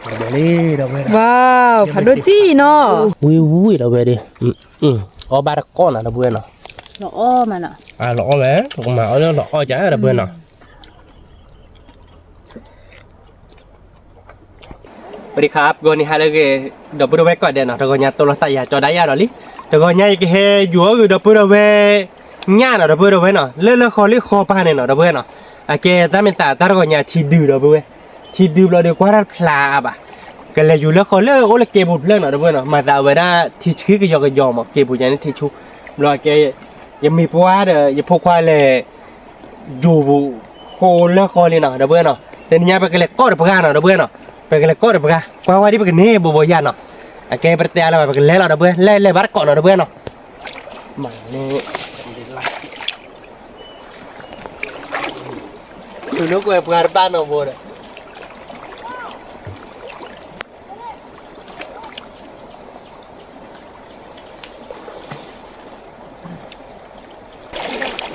เบลี่เราเบลี่ ว้าวผัดโดจี้เนาะ อุ้ยเราเบลี่อ๋อบาร์ก้อนอะเราเบลี่เนาะ หล่ออ้อมันอ่ะ หล่อไหมถูกมาเอาเรื่องหล่อจ้าเราเบลี่เนาะสวัสดีครับวันนี้ฮะเราเกี่ยวดับเบิลเวกก่อนเดี๋ยวนะเราก็ยังตัวเราใส่ยาจอได้ยาหรอลิเราก็ยังเกี่ยวอยู่ก็ดับเบิลเวง่ายเนาะดับเบิลเวเนาะเลื่อนคอเลื่อนคอปานเนาะดับเบิลเนาะโอเคถ้าเป็นตาเราก็ยังที่ดื้อดับเบิลที่ดื้อเราเดี๋ยวก็รัดพลาบ่ะก็เลยอยู่แล้วคอเลื่อนโอ้เลยเก็บบุบเลื่อนเนาะดับเบิลเนาะมาแต่เวลาที่ชื่อก็ยอมเก็บบุญยันที่ชุบเราเกี่ยยังมีปัวเด้อยังพกควายเลยอยู่โคเลื่อนคอเลยเนาะดับเบิลเนาะแต่เนี่ยไปก็เลยก็ดับเบิลเนาะดับเบิลเนาะPergi lekor pergi. Kau wadi pergi ni boboyan no. Oke berarti ala pergi lela dah boleh. Lele barco no dah boleh no. Mana alhamdulillah. Dulu kau pengarban no boleh.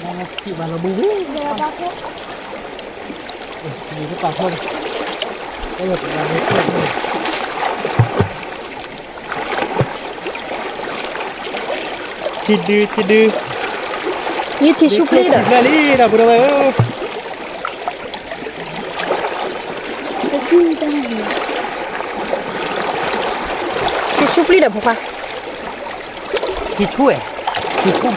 Nanti malam bubu. Ini pasal. Tidur. Ini tisu pli dah. Pli dah berapa? Tisu pli dah buka. Tisu Tisu.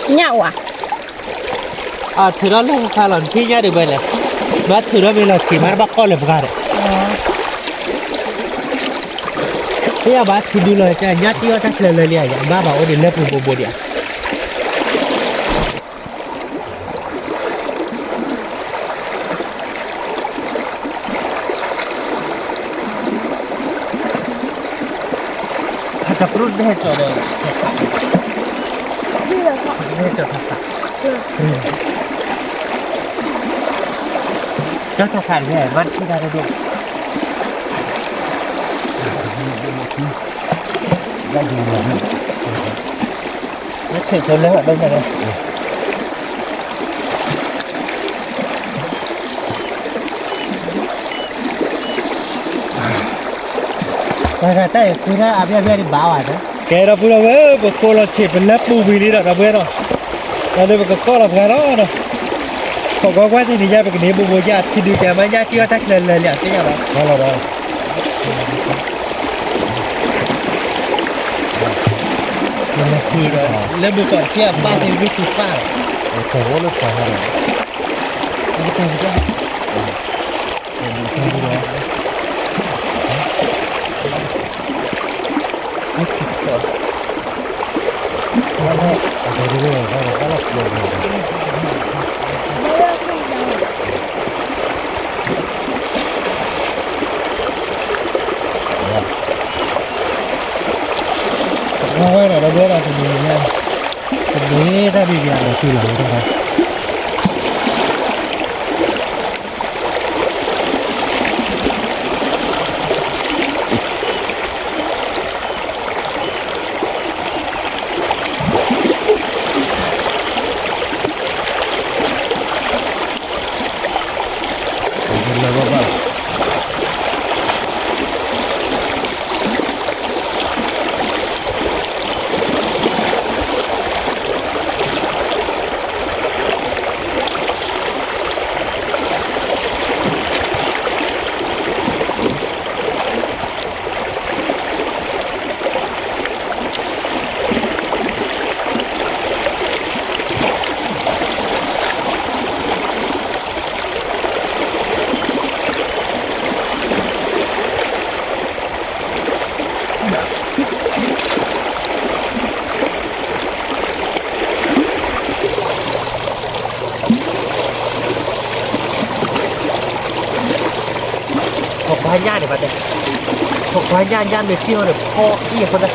Nhạo à? Thử đó là khá là khi nhá được vậy này. Bác thử đó bây là chỉ mà bác con là bác đấy. Thế à bác thì đưa lời cho nhát tí chắc lời liền bác bảo đến lớp bộ điện. Thật rút hết rồi đây. Chắc cho khản hẻ văn khi ra đây được. Đây thì nó thể trốn lên ở đây này đây. Đây tay cứ ra abia đi báo à đấy. Cái đó vừa vừa một cô là chỉเป็นlớp bù bì đi đó vừa rồi. Là đây một cô là phải đó rồi. Còn có quá thì ra cái này bù ra thì được cái mà ra chưa tách lên lên cái nhà đó. Đó rồi. Là khi đó lớp bù còn kia ba thì biết chụp ba. Cổ nó phải rồi. Cái cái gì đó. Không quay lại đâu biết là tình hình nha. Tình hình ta bị việc là chỉ là thôi. Nhá để bạn đây, một vài nhá để tiêu được kho kia con đất.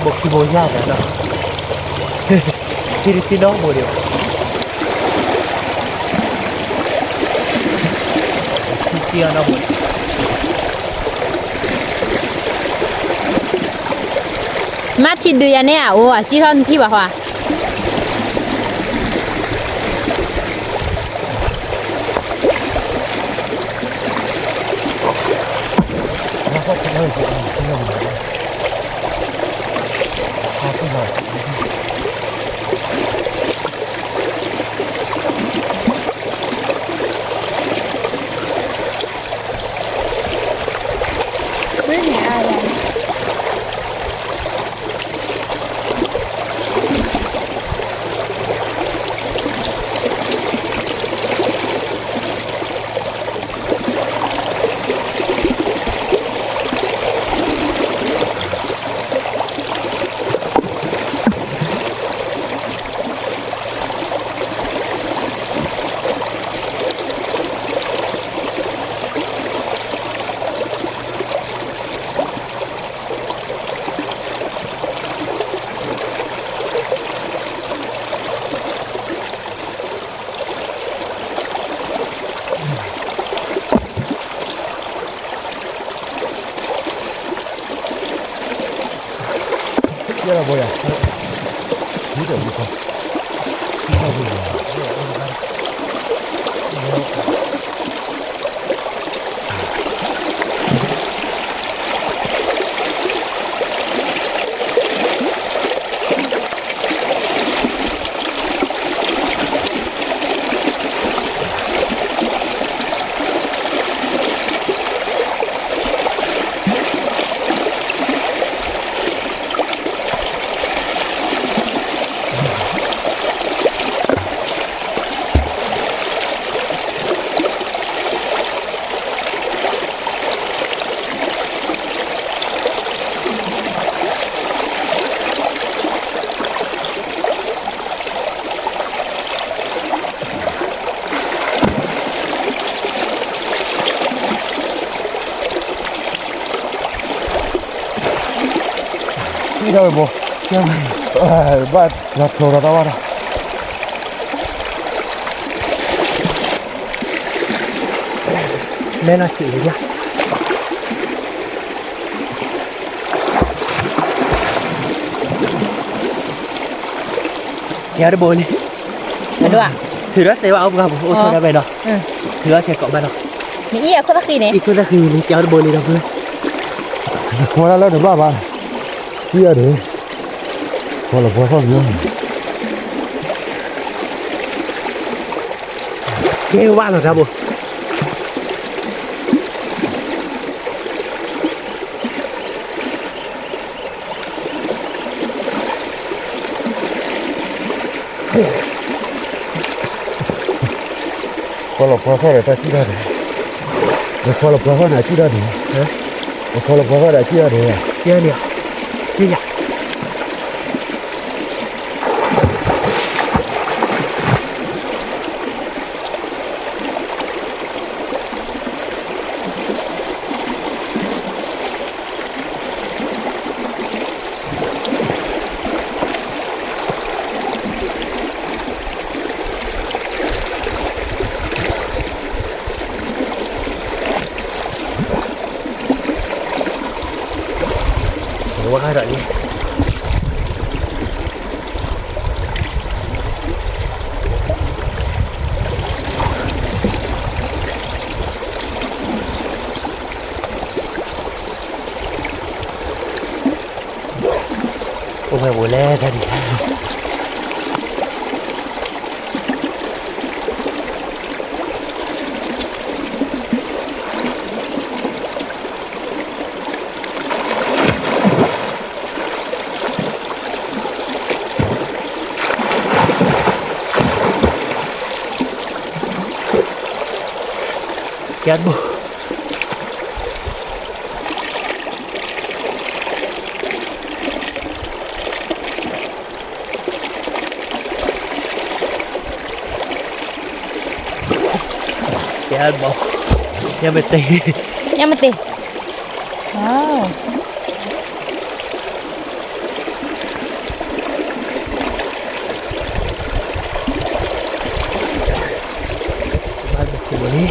bộ khi bố ra đó thì đó bộ điều kia nó bộ mát thì đưa anh nè ủa chỉ hơn thì bảo hòa 얘가 뭐야? 이게 무슨? 이걸 뭐 그냥 나 돌아다 와라. nên là chị nhá kéo đi bồi đi được à thì đó theo ông gặp ô tô ra về rồi ừ thì đó sẽ cộng vào rồi nghĩ là có tác gì này ít có ra khi mình kéo đi bồi đi đâu thôi 뭐라 그래 봐봐. 뛰어야 돼. 뭐라 벗어져. kéo qua rồi ra bồi 뭐라 벗어야 돼. 뛰어야 돼. 뭐라 벗어야 뛰어야 돼. 뭐라 벗어야 뛰어야 돼. kia nè kia nhỉ qua rồi đi ôi mày bố le ra đi Kian bu. Kian bu. Yang penting. Yang penting. Wow. นี่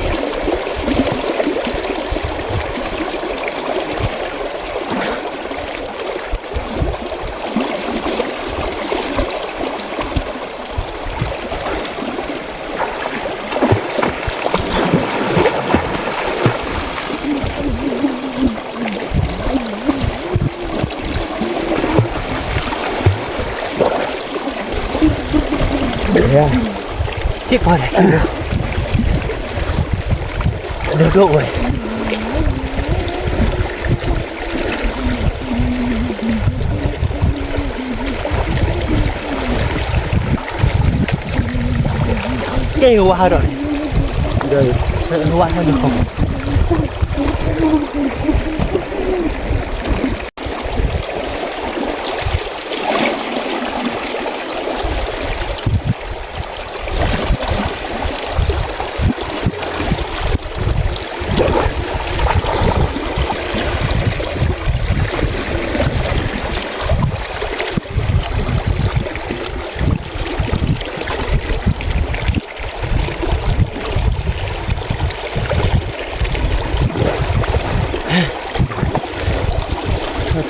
เนี่ย ชิคพอเลยเดี๋ยวดูเว้ยเก่งว่าหรอ เดี๋ยว ว่าหรอ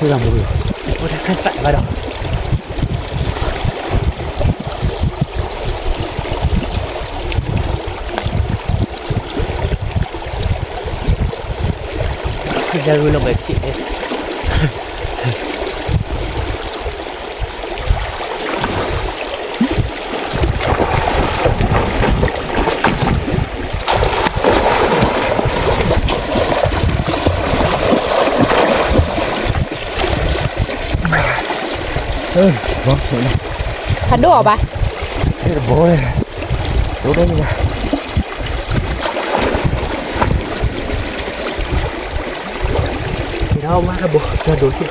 ที่เราดู โอ้ยขั้นแปะมาดอกจะรู้ลงไปที่นี่บอกสวย พัดดูออกปะ นี่โบ้เลยดูได้ยังไง เราว่าระบบจะดูที่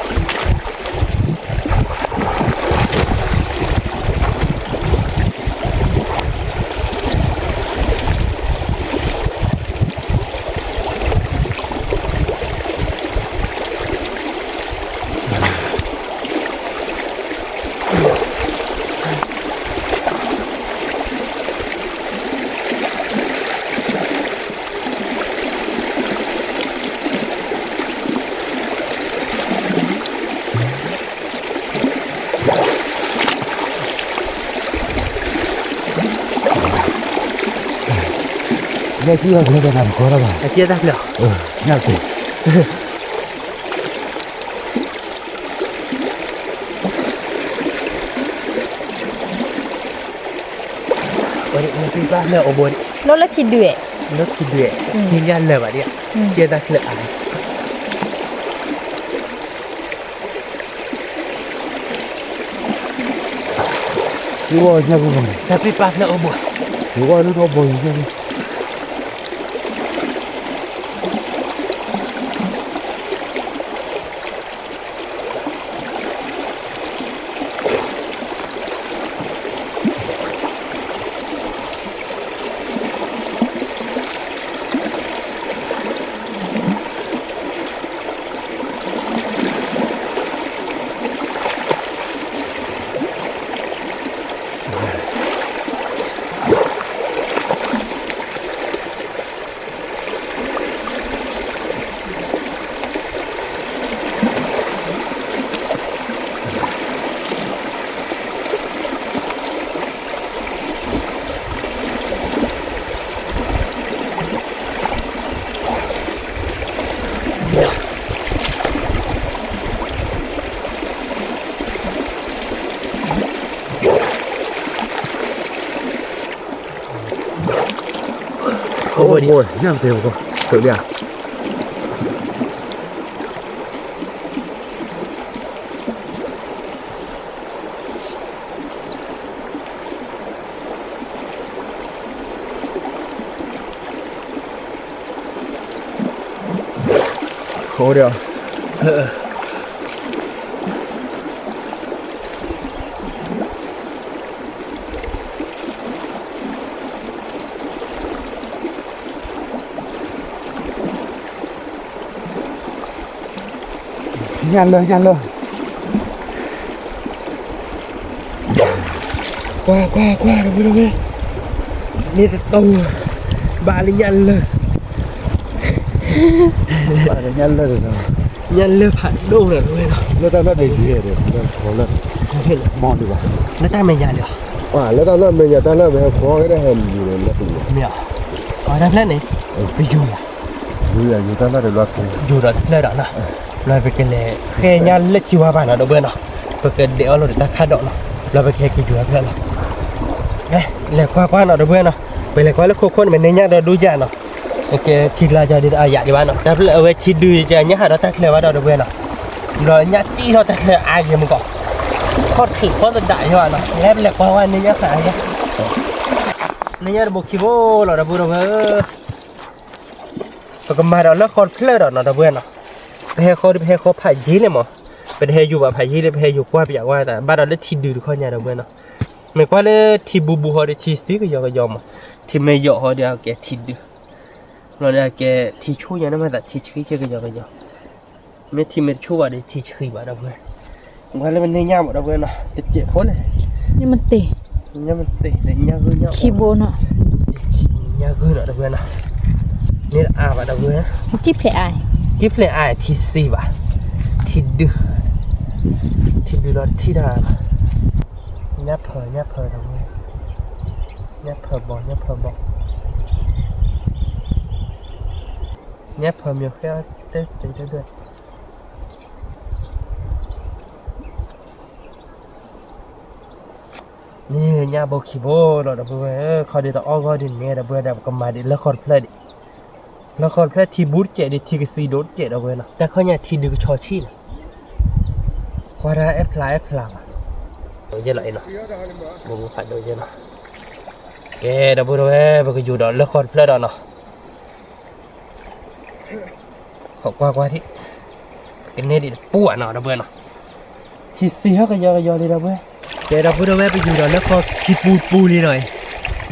เนี่ยที่เราจะนำก็แล้วป่ะ ไอ้เจี๊ยบได้เหรอ น่าสิ วันนี้พี่ป้าเนี่ยโอบน รถละทีเดือด รถที่เดือดที่ยันเลยว่ะเนี่ยเจี๊ยบได้เฉลยอะไร ที่ว่าเนี่ยกูมัน แต่พี่ป้าเนี่ยโอบน ที่ว่านี่เราบ่อยใช่ไหม โอ้โห โอ้ยเนี่ยเต็มก็เสร็จแล้วโอ้เดี๋ยวnhăn lên qua đâu đi นี่ตู้ บาลิยันเลย ba để nhân lên rồi ยันเลยผัดโดเลยด้วยเนาะ nó ta nó để gì để nó khó lên เห็น mòn đi vào แล้วได้ไม่ยาเลย nó ta lên bây giờ ta lên bây giờ khó cái đó hầm gì này nó tụi เนี่ยอ๋อได้แล้วนี่ไปอยู่อ่ะ bây giờ người ta nó để loạt thôi อยู่รถเลยเนาะเราไปกันเลยแค่ยันเล็กชิวาบ้านเนาะเพื่อนเนาะไปกันเดี๋ยวเราจะคาดดอกเนาะเราไปแค่กินอยู่เพื่อนเนาะเอ๊ะเล็กกว่าเนาะเพื่อนเนาะไปเล็กกว่าแล้วคนมันเนี่ยเราดูยาเนาะโอเคทีละจะได้อยากดีบ้านเนาะแต่เอาไว้ทีดูจะเนี่ยหาเราตักเลยว่าเราเพื่อนเนาะเราเนี่ยที่เราตักเลยอายยังมึงก่อนพอถึงพอจะได้ใช่ป่ะเนาะแล้วเล็กกว่าเนี่ยขายเนี่ยบุกคิโบเราเพื่อนเพื่อก็มาเราแล้วคนเพลิดเนาะเพื่อนเนาะไปให้เขาผ่ายยีเลยมั้งเป็นให้อยู่แบบผ่ายยีเลยไปให้อยู่กว่าไปอย่างว่าแต่บ้านเราได้ทีดูทุกคนเนี่ยเพื่อนเนาะไม่กว่าเลยทีบูเขาได้ทีสติก็ยอมที่ไม่ยอมเขาเดี๋ยวแกทีดูเราเดี๋ยวแกทีช่วยนะมาแต่ทีช่วยก็ยอมไม่ทีไม่ช่วยได้ทีช่วยบ้านเราเพื่อนว่าแล้วมันเนี่ยหมดเพื่อนเนาะติดเจ็บคนเลย นี่มันเตะ เนี่ยมันติดเนี่ยคือเนี่ย คีโบเนาะ เนี่ยคือเนาะเพื่อนเนาะนี่อาบ้านเราเพื่อน จิ๊บเพลอาย กิฟเลยอายที่สี่บาทที่ดื้อแล้วที่ดาเนี่ยเพอทำไมเนี่ยเพอบอกเนี่ยเพอมีแค่เต้นด้วยนี่เนี่ยบอกขี้โบเราเพื่อนเขาเดี๋ยวต้องอ้อก็ดินเนี่ยเพื่อนแบบก็มาดิแล้วคอนเพลย์แล้วคนแค่ทีบูทเจดิทีกซีโดดเจดเอาไว้นะแต่เขาเนี่ยทีดึกชอชีนะว่าได้แอปพลายโดยเยอะเลยเนาะบุ้งขัดโดยเยอะเนาะแกดับเบิลเอฟก็อยู่ดอกแล้วคนเพลดเนาะขอกว่าที่กันเนี่ยดิปูอ่ะเนาะดับเบิลเนาะทีซีเขาก็ยอเลยดับเบิลแกดับเบิลเอฟไปอยู่ดอกแล้วก็ทีปูนี่หน่อย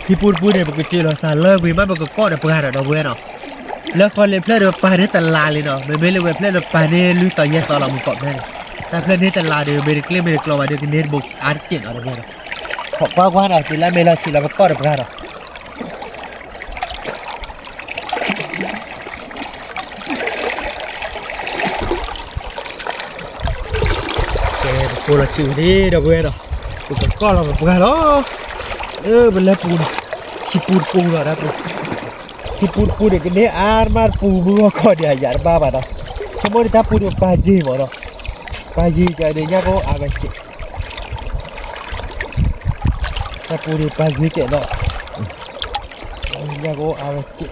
ทีปูเนี่ยมันก็เจอเราสารเลิกวีมันก็ก้อดับเบิลดับเบิลเนาะแล้วคนเล่นเพลย์เราปาเนี่ยตลาดเลยเนาะไม่เลยเพลย์เราปาเนี่ยลุยต่อเยอะต่อเราหมดก่อนเลยแต่เพลย์เนี่ยตลาดเดี๋ยวเบรกเล่เบรกเรามาเดี๋ยวเนี่ยบุกอาร์ตเจ็ดอะไรเงี้ยขอกว่าเราทีละเมล่าชีเราก็ได้ปลาเราเจ้าปูเราชิวดีเดี๋ยวเว้ยเนาะปูก็เราปลาเราเป็นแล้วปูขี้ปูเราได้ปูที่ปูเด็กนี่อาร์มาปูมือก็เดียร์ยาบ้าบ้านะสมมติถ้าปูปลาจีบ่เนาะปลาจีจะเดียร์ก็อาไปเจถ้าปูปลาจีเจเนาะเดียร์ก็อาไปเจ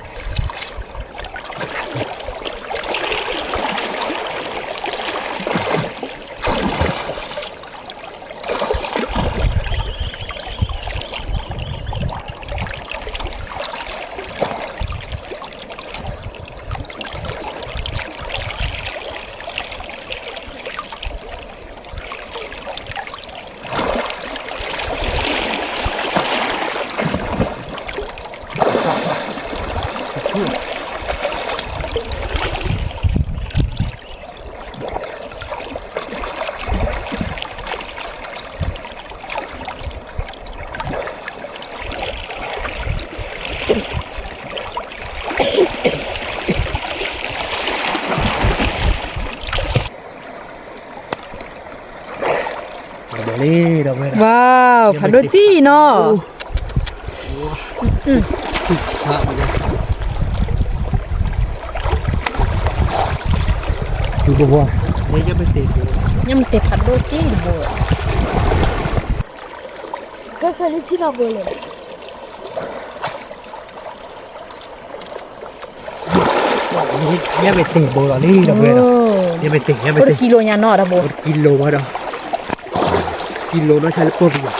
ว้าวผัดโดจี้เนาะ ดูดูว่า เนี่ยจะไปเตะ ยังมันเตะผัดโดจี้โบ ก็คือที่เราเบลเลย เนี่ยไปเตะโบล์นี่เราเว้ยเนาะเนี่ยไปเตะเนี่ยไปเตะ กิโลยาเนาะดับโบ กิโลวะเนาะกิโลน่าใช้แล้วปุ๊บอ่ะ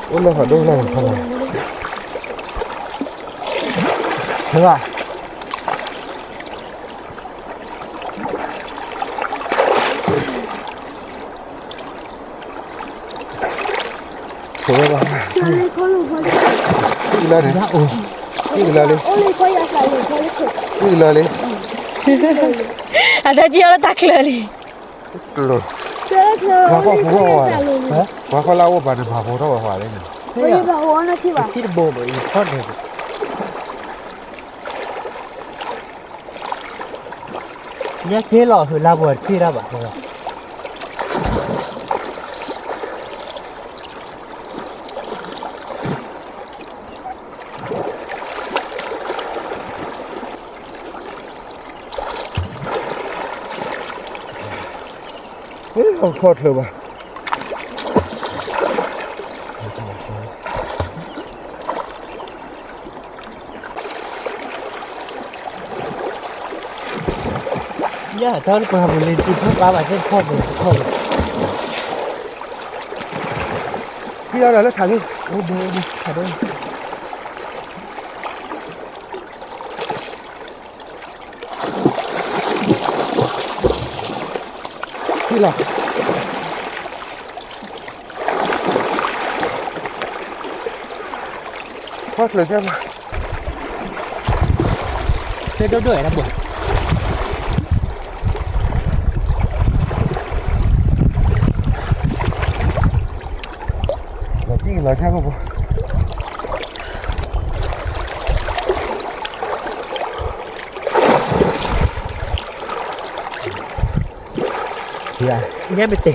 โอ้เราขอดูหน่อยพอใช่ป่ะ Thôi ba. Sao lại có lục hoa? Đi lên này. Ồ. Đi lên đi. Ô lê có ya sao lục hoa lục. Đi lên đi. ada dia letak lagi Rồi. Thế chờ. Hoa có phù hoa Hả? à? Hoa có lâu bà đừng phù đâu hoa đấy. Bây giờ bảo hoa nó thì bảo. Khi bồ mà ý thoát được. Nhá kia lò hử la buồn khi ra bảo rồi. Không phốt rồi bà. Nhá thôi nó còn lên tìm thuốc ba bài trên phốt rồi thôi. Đi ra là nó thẳng đi. Ô bồ đi thả đây. Đi là. Phốt rồi xem. Thế đâu đuổi ra buồn. Là cái là theo không? Dạ, nhá bị tỉ.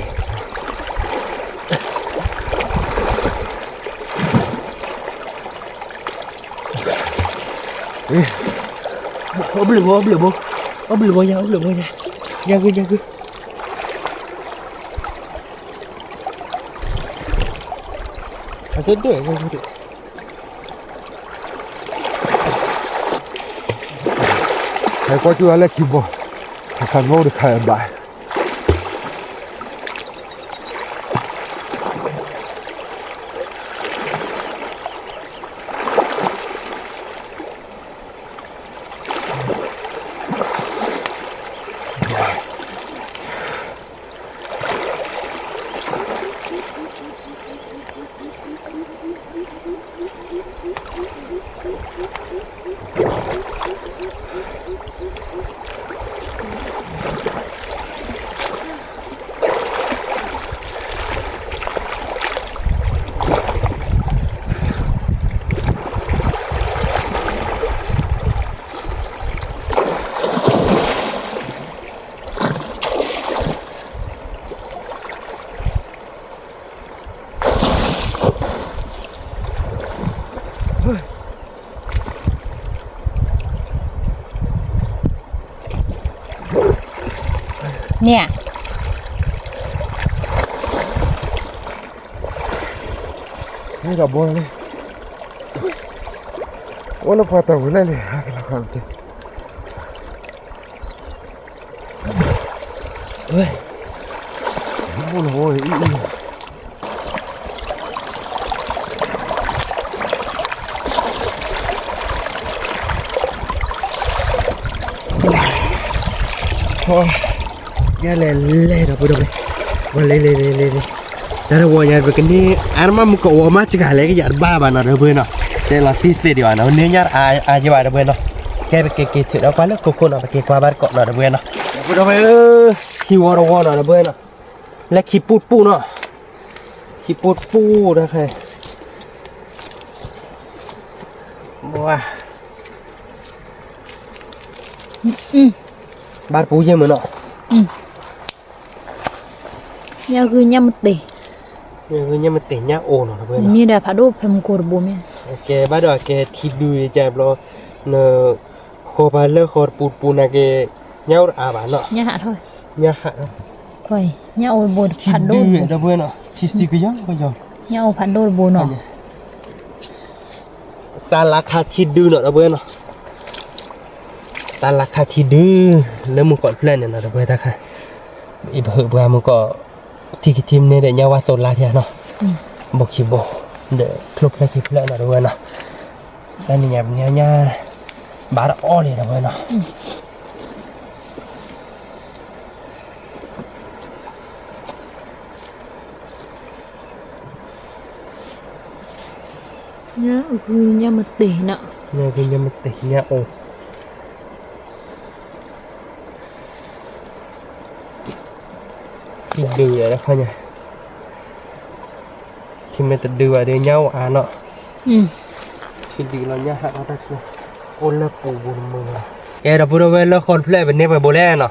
Ốp lửa bố nha. Nha cứ. Thế đuổi không được. Thầy có chưa lấy kìm bò. Thằng ngô được khai bài. nè Ini tak boleh. Wala patah boleh ni. Aku kanti. Ôi, Boleh boleh. thôi. Ya le đâu đâu. Và le. Đó là vô nhà về cái này, anh mà một cậu mà chỉ cả lấy cái giặt ba bà nó được bơi nó, đây là tí tí điều nó nên nhá, ai chỉ bà được bơi nó, cái thử đó quá nước coco nó cái qua bát cọ nó được bơi nó, bơi đâu phải khi water nó được bơi nó, lấy khi pu nó, khi pu đó phải, wow, bát pu gì mà nó, nhà cứ nhâm một tỷ nhưng mà tiền nhá ồn nó bơi nó.นี่เดี๋ยวพาดูเพิ่มกดบ่แม่ Oke, baru ke tidur je bro. Ne, khobar le khor pu na ke nyaur apa no? ย่าหาเท่า Nya ha. ค่อยย่าโอบ่พัดโด Tidur dah buen no. Sisi ke yang ko yang. ย่าโอพัดโดบ่เนาะ Ta lakha tidur no dah buen no. Ta lakha tidur. Le mu kot plan no dah buen ta kha. Ibu ba mu ko tim ne de nyawa to la dia no. Bok bo. De klub lagi plan no dah buen no. Dan nya bar oli dah buen no. nhá nha một tỷ nè nhà cái nhà một tỷ nhà ô khi đưa đó thôi nha khi mình tự đưa để nhau à nọ khi đi nó nhá hạt nó ta chưa ôn làปูbuồn mưa cái đó vừa về là con plei bên này về bồ lê nọ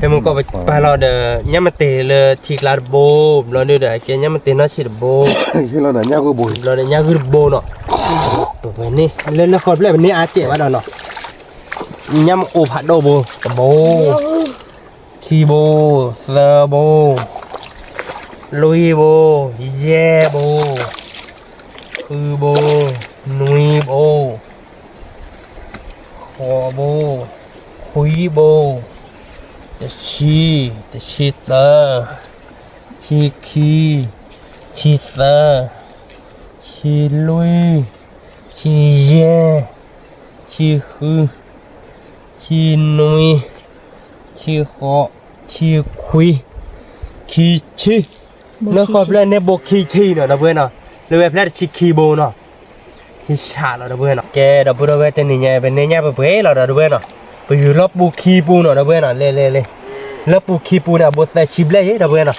thì mình có phải lo để nhà một tỷ là chỉ là bồ lo đưa để cái nhà một tỷ nó chỉ là bồ cái là nhà cái bùi lo để nhà cái bồ nọ bên này lên là con plei bên này à chị bắt đầu nọ nhà một ổ hạt đồ bồ chi bồ sơ bồ lui bồ ye bồ bồ nuôi bồ hồ bồ quý bồ chi tơ chi khi chi tơ chi lui chi ye chi khư chi nuôi chi họ chi quý chi chi nó có lên nè bộ chi nữa đó bữa nàoเลยแบบchi chi bồ nó chi chả nó đó bữa nào cái đó bữa đó bên này bên này bên bữa nó đó bữa nào bây giờ lốp bộ chi bồ nó đó bữa nào le lốp bộ chi bồ nó bộ sai chi bể đó bữa nào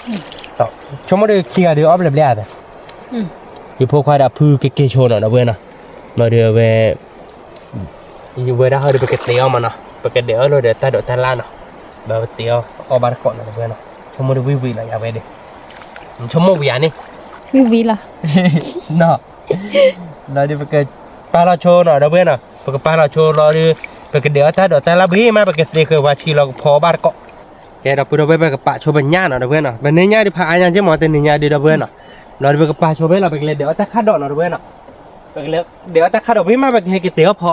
đó chúng nó được chi à được ốp le à vậy thìพวกเขาได้พูดเก๋ๆโชว์หน่อยนะเว้ยนะเราเดี๋ยวเว้ยอยู่เว้ยได้เขาเดี๋ยวไปเตี๋ยวมันนะไปเดี๋ยวเราเดี๋ยวตาโดดตาล่านะแบบเตี๋ยวเอาบาร์ก่อนนะเว้ยนะชั่วโมงเดียววิละอย่าเว้ยดิชั่วโมงวิญญาณนี่ vì là เนาะเราเดี๋ยวไปปลาเราโชว์หน่อยนะเว้ยนะไปปลาเราโชว์เราเดี๋ยวไปเดี๋ยวตาโดดตาล่าบีมาไปเตี๋ยวคือว่าชีเราพอบาร์เกาะแกเราไปเราไปกับปะโชว์เป็นย่านะเว้ยนะเป็นย่าที่พาอันยังจะมองแต่ย่าดีนะเว้ยนะเราไปกับปลาโชว์ไปเราไปเดี๋ยวตาคาดดอกนะเว้ยนะไปเดี๋ยวตาคาดดอกพี่มาไปให้เตี๋ยวพอ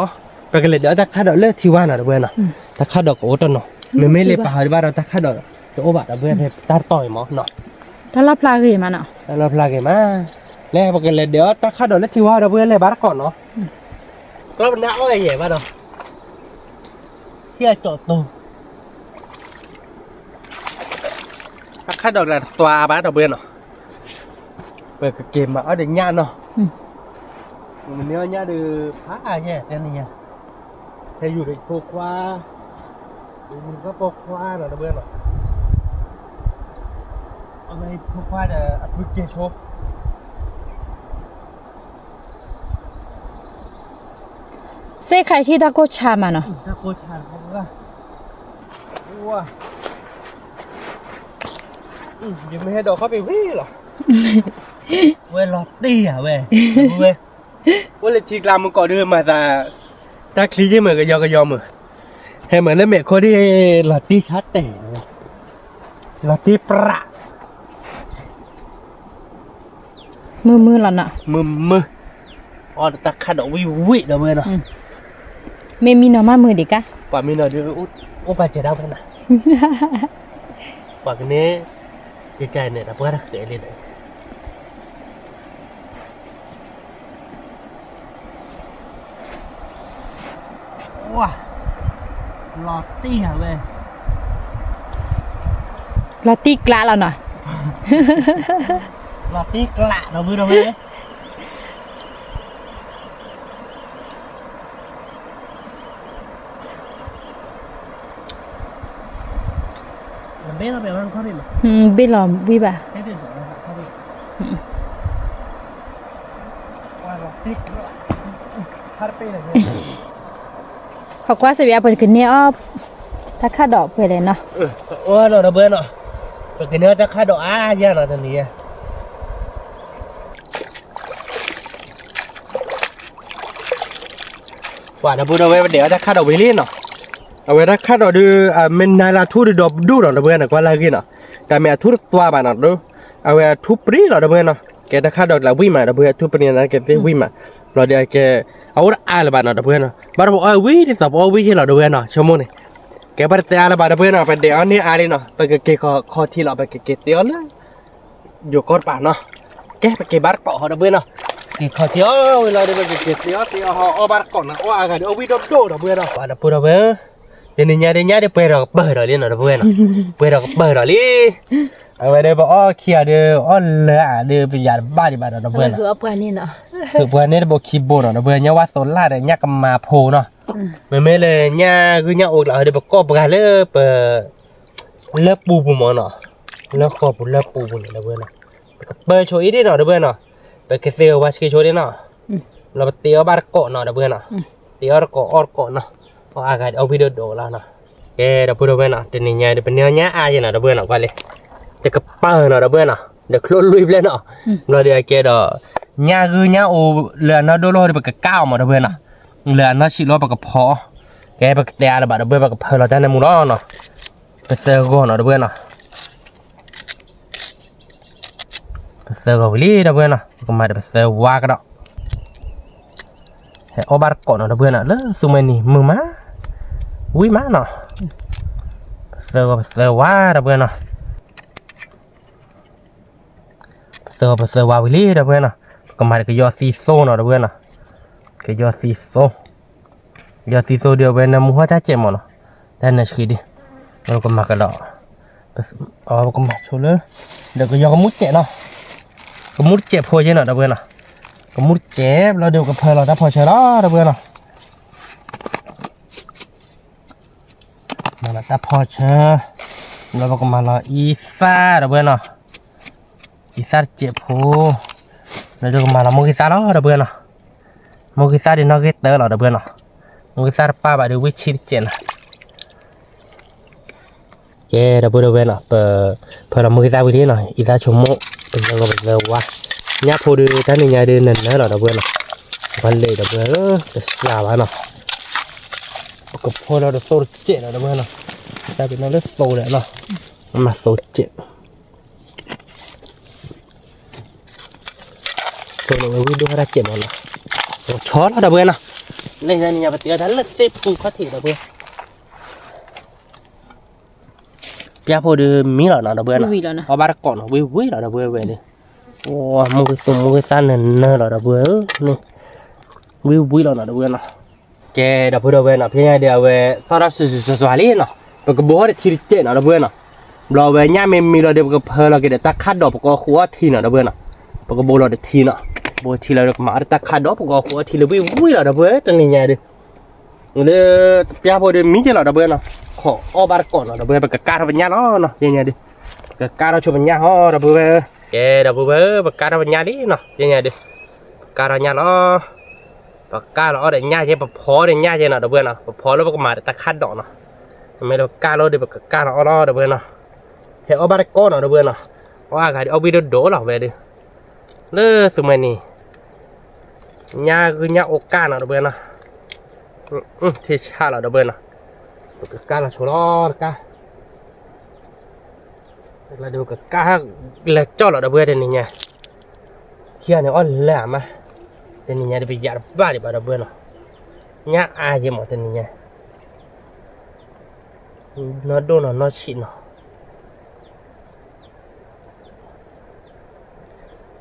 ไปเดี๋ยวตาคาดดอกเลือกที่ว่านะเว้ยนะตาคาดดอกโอ้ตัวเนาะไม่เลยปลาที่บ้านเราตาคาดดอกเดี๋ยวโอ้บาดเว้ยตาต่อยหมอเนาะ ถ้ารับปลาคือมันอ่ะ เราพลาดกันมาแล้วไปเดี๋ยวตาคาดดอกเลือกที่ว่าเราเว้ยเลยบาร์ก่อนเนาะก็เป็นน้าอะไรอย่างบ้านเนาะเที่ยจอดตัวตาคาดดอกแหละตัวบ้านเราเว้ยเนาะไปเกมมาเอาเด็กญาติเนาะมันเนื้อญาติดูพระเนี่ยแต่นี่เนี่ยให้อยู่ในโคความันก็โคควาเนาะเพื่อนเนาะเอาในโคควาเดี๋ยวอัพเกรดโชว์ เซ่ใครที่ตะโกชามันอ่ะ ถ้าโคชานเขาก็ว้ายังไม่ให้ดอกเขาไปวิ่งหรอเว้ยลอตตี้อ่ะเว้ยเว้ยว่าเลยทีกลามมันก่อเดินมาตาคลีใช่เหมือนกับยอมเหมือนให้เหมือนเล่นเมฆคนที่ลอตตี้ชัดแต่ลอตตี้ประ มือหล่อนอ่ะ มืออ๋อตาขัดวิเดี๋ยวเว้ยเนาะ เมมีหน่อมามือดิกะ ป่ามีหน่อยดูอุปาเจด้าเพื่อนนะป่ากันนี้ใจเนี่ยนะเพื่อนเกิดอะไรเนี่ยว้าลอตตี้อ่ะเว้ย ลอตตี้กล้าแล้วเนาะ ลอตตี้กละเราเว้ยมันเบ้เราไปวันเขาดิมั้ย บิลอมวิบะ ให้ดิเขาดิว่าลอตตี้กละคาร์เป้เลย เขากว่าสิเอาไปขึ้นเนี่ยอ้อถ้าค่าดอกไปเลยเนาะ ว่าเราเบื่อเนาะไปกินเนื้อจะคาดอกย่าเนาะตอนนี้ว่าเราเบื่อเอาไว้เดี๋ยวจะคาดอกไปเล่นเนาะเอาไว้ถ้าคาดอกดูมันนายละทุเรศดูเนาะเราเบื่อเนาะกว่าอะไรกินเนาะแต่เมื่อทุเรศตัวบ้านเนาะดูเอาไว้ทุบปรีเราเบื่อเนาะแกจะคาดอกเราวิ่งมาเราเบื่อทุบปรีนะแกจะวิ่งมาเราเดี๋ยวแกเอาอะไรบ้านเนาะเราเบื่อเนาะบ้านเราบอกวิ่งที่สับวิ่งที่เราเบื่อเนาะชั่วโมงนี้แกไปเตะอะไรบ้างเพื่อนเนาะไปเดี๋ยวนี้อะไรเนาะไปเกะคอที่เราไปเกะเตี๋ยวเลยอยู่ก้นป่าเนาะแกไปเกะบาร์เกาะเขาเพื่อนเนาะเกะคอเตี๋ยวเราเดี๋ยวไปเกะเตี๋ยวห่อเอาบาร์เกาะนะโอ้อากาศเอาวิโดโดเพื่อนเนาะบ้านเพื่อนเพื่อน thì nên nhá đi bơi rồi bơi rồi liên rồi bơi nó bơi rồi bơi rồi đi ở đây bảo kia đi lạ đi bây giờ ba đi ba rồi bơi nó คือเอาปลานี่เนาะ คือบวยนี่บอกคีย์บอร์ดเนาะบวยเนี่ยว่าโซล่าเนี่ยเนี่ยก็มาโพเนาะไม่เลยเนี่ยคือเนี่ยโอ้เราเดี๋ยวบอกก็ประกาศเลยเปิดเลิกปูปูมันเนาะเลิกขอบเลิกปูปูเนี่ยบวยเนาะเปิดโชว์อีกนิดเนาะบวยเนาะเปิดแค่เซลว่าสกีโชว์ดิเนาะเราเตียวบาร์โกเนาะบวยเนาะเตียวร์โกออร์โกเนาะพออากาศเอาวิดีโอดูแล้วเนาะแกเดี๋ยวพูดบวยเนาะแต่เนี่ยเดี๋ยวเป็นเนี่ยอายเนาะบวยเนาะก็เลยเดี๋ยวก็เปิดเนาะบวยเนาะเดี๋ยวคลุยลุยไปเลยเนาะเราเดี๋ยวแกเดี๋ยวnhà cứ nhà ô lừa nó đôi lôi được cái cao mà đâu bên à lừa nó chỉ lôi bằng cái phò cái bằng cái đè là bạn đâu bên bằng cái phò là tên này muốn đó nó cái sơ gòn nó đâu bên à cái sơ gòn lý đâu bên à còn mà cái sơ qua cái đó cái ô bar cọ nó đâu bên à lỡ xung quanh này mưa má quý má nó sơ qua đâu bên à sơ qua lý đâu bên à còn mà cái do xì xô nó đâu bên à cái do xì xô điều bên là mua giá trị mà nó đây là gì đi nó còn mặc cái đó còn mặc số lớn được cái do cái mút chè nó cái mút chè phôi chứ nó đâu bên à cái mút chè nó đều cái phơi nó đã phơi chờ đó đâu bên à mà là ta phơi chờ nó còn mà là isa đâu bên à isa chè phôi nó được mà là một cái giá đó đâu bên à một cái giá thì nó ghét tớ là đâu bên à một cái giá ba bài được với chi tiền à yeah đâu bên à per là một cái giá với thế này ít giá chủng mộ bây giờ qua nhá phô đưa cái này nhà đưa nền nữa là đâu bên à vấn đề đâu bên để xả vào nào cái phô nó được sôi chết là đâu bên à ta bị nó rất sôi đấy nào mà sôi chết tôi nói với đôi ra chém nó chó nó đâu bên nào lên ra nhà bát tiệt hắn là tép cũng có thể đâu bên bia phô đưa mí là nó đâu bên nào có ba con nó vui là đâu bên về đi wow một cái san này nơ là đâu bên này vui là nó đâu bên nào cái đâu bên nào phía nhà đều về sau đó xóa đi nào và cái bố để thi chết nó đâu bên nào rồi về nhà mình là đều cái phơi là cái để ta cắt đỏ có khóa thi nó đâu bên nào và cái bố là để thi nó bố thi là được mà ta cắt đó có khóa thi là vui là đâu bên trong này nhà đi để bia phô đưa mí chứ là đâu bên nào khó ở ba con nó đâu bên cái cá nó nhà nó nhà đi cái cá nó cho bên nhà họ đâu bên cái đâu bên cái cá nó bên nhà đi nó nhà đi cá nó nhà nó và cá nó ở đây nhà chứ mà phó đây nhà chứ nào đâu bên nào phó nó có mà ta cắt đỏ nó mấy đâu cá nó đi cái cá nó đâu bên nào thì ở ba con nó đâu bên nào ở cái ở video đổ là về đi lơ xung quanh này nhà cứ nhà ô cá nào đâu bên nào thì cha là đâu bên nào cái cá là chỗ đó cá là được cái cá là cho là đâu bên đây nha kia này on lẻ mà tên nhà đi bây giờ ba đi vào đâu bên nào nhà ai vậy mà tên nhà nó đô nó xịn nó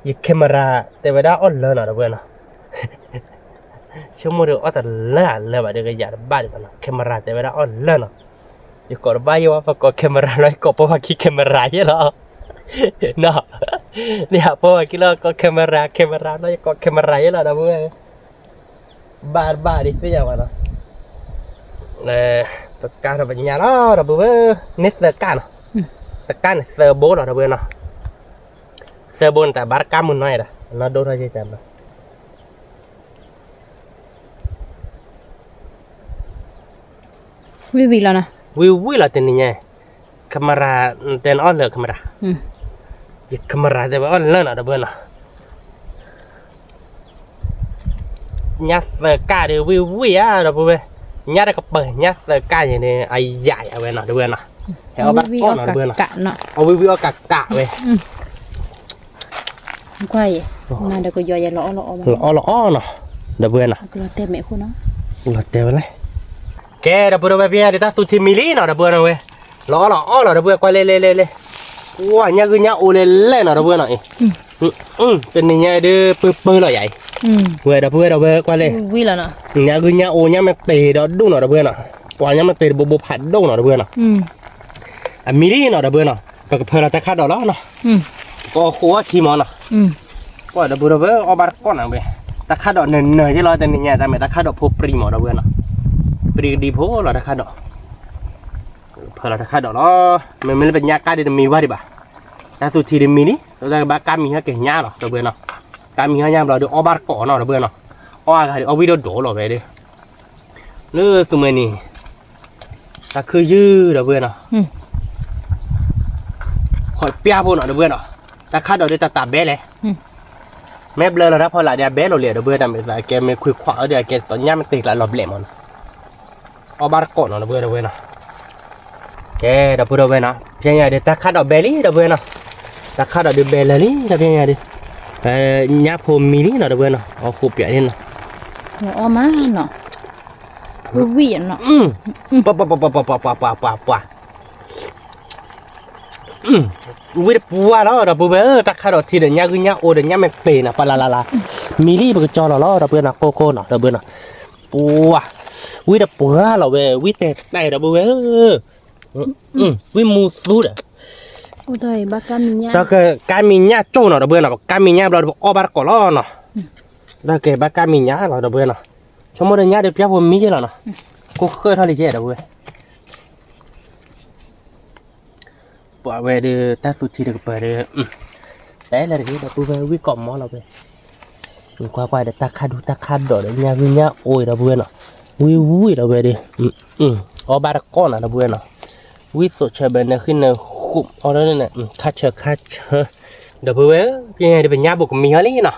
cái cameraแต่ว่าได้ออนเลยนะเพื่อนนะชั่วโมงเดียวอัตเลยแบบเดี๋ยวก็อยากบ้าดิบ้านะแคมราแต่ว่าได้ออนเลยนะอยู่ก่อนบ้าอยู่ว่าพอกดแคมราแล้วก็เพราะว่าคิดแคมราเยอะแล้วเนาะเนี่ยเพราะว่าคิดแล้วก็แคมราแล้วก็แคมราเยอะแล้วนะเพื่อนบ้าดิพี่ยังวะนะตะการแบบนี้แล้วนะเพื่อนนี่ตะการเซอร์โบนะเพื่อนนะsebon tak barca mun noy dah na do aja jam vivi lah na wi lah teninya kamera ten on le kamera ya kamera de on le na da bana nya se ka de wi a da bu nya da ka pe nya se ka như này ai dại a we na da bana theo ba con na da bana au wi o ka we quay mà được có giờ lõ nó đã vừa nào lõ tè mẹ của nó lõ tè vậy cái đã vừa về phía đi ta sushi mili nó đã vừa nào vậy lõ nó đã vừa quay lên wow nhà cứ nhà ô lên nó đã vừa này tên này nhà đưa bơ là vậy vừa đã vừa quay lên vui là nè nhà cứ nhà ô nhà mẹ bể đó đúng nó đã vừa nào ว่ายังมันเตะโบผัดดงเนาะเพื่อนเนาะมีนี่เนาะเพื่อนเนาะก็เพลาตะคัดดอกแล้วเนาะก็โคทีมอเนาะก็เพื่อนเอาบาร์ก้อนเอาไปตะคัดดอกเนยที่เราแต่เนี่ยแต่ไม่ตะคัดดอกพวกปรีมอเพื่อนเนาะปรีดีพวกเราตะคัดดอกเพลาตะคัดดอกเนาะมันเป็นยาการที่มีว่าดิบ่าแต่สุดที่มีนี่เราจะบ้าการมีให้เก่งยาเนาะเพื่อนเนาะการมีให้ยาเราเดี๋ยวเอาบาร์ก้อนเนาะเพื่อนเนาะเอาวิดีโอโดเราไปดิเนื้อสมัยนี้ตาคือยืดเพื่อนเนาะขอเปียพวกเนาะเพื่อนเนาะตาคาดเราได้ตาเบ้เลยแม่เบลอแล้วนะพอหลายเดียเบ้เราเลียเพื่อนทำแบบแกไม่คุยขวาเดี๋ยวแกตอนนี้มันติดหลายรอบเละมันเอาบาร์โกนเนาะเพื่อนเนาะแกเดี๋ยวเพื่อนเนาะเพียงอย่างเดียวตาคาดเราเบลี่เพื่อนเนาะตาคาดเราเบลลี่แต่เพียงอย่างเดียวยับผมมีนี่เนาะเพื่อนเนาะเอาคู่เปียนี่เนาะเอามาเนาะวิ่งเนาะปะวิ่งปัวแล้วเราเพื่อนตะขาดทีเดียวยากุญยาโอเดียยมันเตะนะปะลามีรี่มันก็จอเราเราเพื่อนนะโคเนาะเราเพื่อนนะปัววิ่งปัวเราเว้ยวิ่งแต่เราเพื่อนวิ่งมูสูดโอ้ยบ้าการมีเนี่ยแต่ก็การมีเนี่ยโจเนาะเราเพื่อนนะการมีเนี่ยเราเอาบาร์ก่อนแล้วเนาะแต่ก็บ้าการมีเนี่ยเราเพื่อนนะชั่วโมงเดียวเดี๋ยวพี่ผมมีเยอะแล้วนะกูเคยทำอะไรเยอะเราเพื่อนปะเวเดตาสุดที่เด็กเปิดแต่อะไรที่เราไปวิ่งกอมมอเราไปกว่าเดี๋ยวตาคัดดอกเดี๋ยวเนี่ยโอ้ยเราเพื่อนเนาะวิ่งเราไปดิเอาบาร์ก้อนเราเพื่อนเนาะวิ่งสดเชยเป็นเนี่ยขึ้นเนี่ยขุ่มเอาแล้วเนี่ยคัดเชเดี๋ยวเพื่อนพี่เดี๋ยวเป็นยาบุกมีอะไรเนาะ